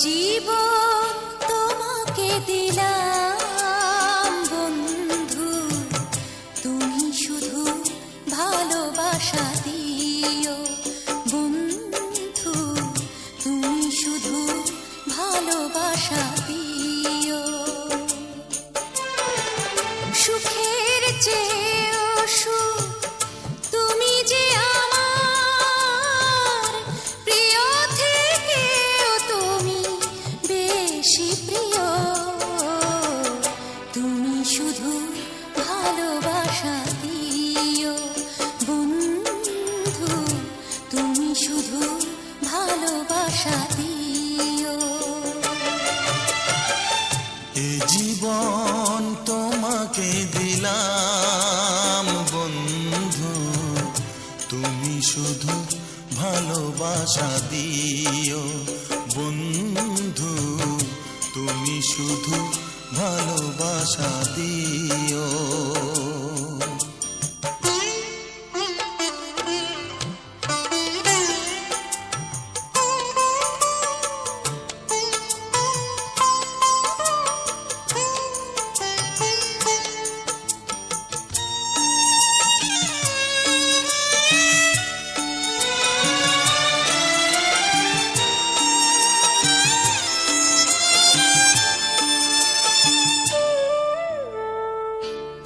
জীবন তোমাকে দিলাম বন্ধু, তুমি শুধু ভালোবাসা দিও বন্ধু, তুমি শুধু ভালোবাসা দিও। সুখের চেয়েও সুখ তুমি যে আমার প্রিয় থেকেও তুমি বেশি প্রিয়, তুমি শুধু ভালোবাসা দিও বন্ধু, তুমি শুধু ভালোবাসা দিও। এ জীবন তোমাকে দিলাম বন্ধু, তুমি শুধু ভালোবাসা দিও বন্ধু, তুমি শুধু ভালোবাসা দিও।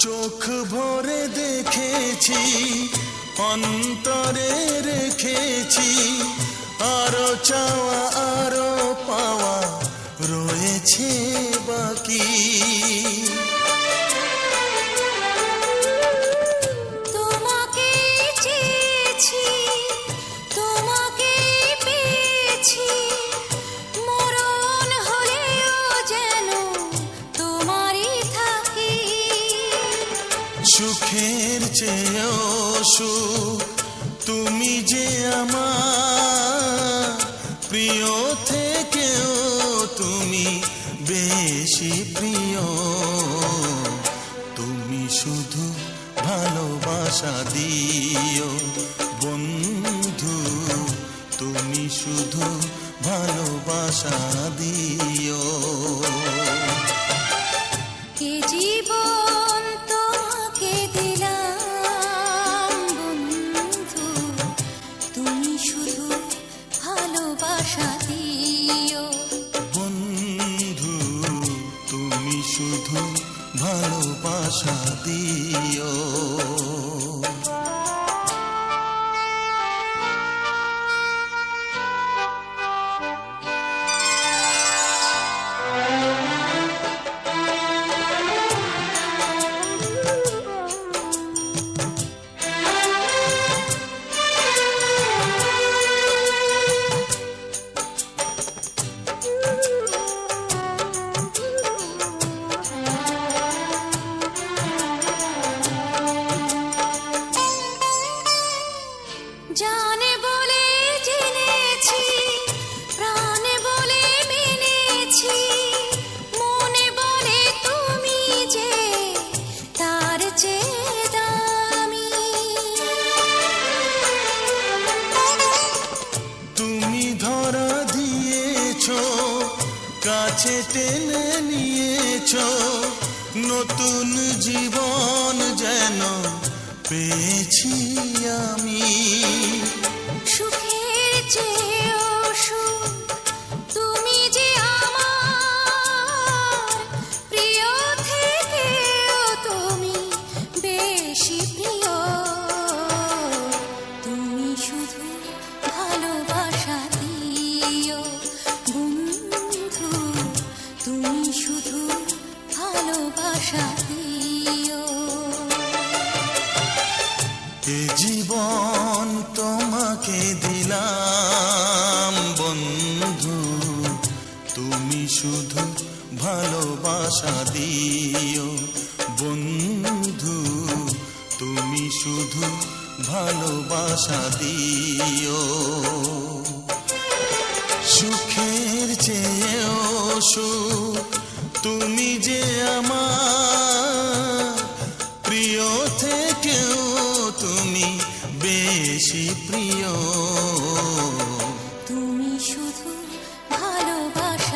চোখ ভরে দেখেছি, অন্তরে রেখেছি, আরো চাওয়া আরো পাওয়া রয়েছে বাকি। তোমাকে চেয়েছি, তোমাকে পেয়েছি, মরণ হলেও যেন তোমারই থাকি। সুখের চেয়েও সুখ তুমি যে আমার প্রিয় থেকেও তুমি বেশি প্রিয়, তুমি শুধু ভালোবাসা দিও বন্ধু, তুমি শুধু ভালোবাসা দিও। এ জীবন তোমাকে দিলাম বন্ধু, তুমি শুধু ভালোবাসা দিও বন্ধু, তুমি শুধু ভালোবাসা দিও। জানে বলে জেনেছি, প্রাণে বলে মেনেছি, মনে বলে তুমি যে তার চেয়ে দামি। তুমি ধরা দিয়েছো, কাছে টেনে নিয়েছো, নতুন জীবন যেন পেয়েছি আমি। সুখের চেয়েও সুখ তুমি যে আমার প্রিয় থেকেও তুমি বেশি প্রিয়, তুমি শুধু ভালোবাসা দিও বন্ধু, তুমি শুধু ভালোবাসা দিও। এ জীবন তোমাকে দিলাম বন্ধু, তুমি শুধু ভালোবাসা দিও বন্ধু, তুমি শুধু ভালোবাসা দিও। সুখের চেয়েও সুখ তুমি যে আমার প্রিয় থেকেও তুমি বেশি প্রিয়, তুমি শুধু ভালোবাসা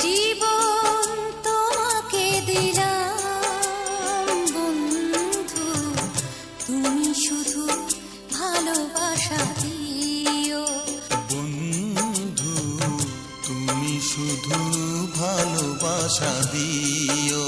জীবন তোমাকে দিলাম বন্ধু, তুমি শুধু ভালোবাসা দিও। বন্ধু তুমি শুধু ভালোবাসা দিও।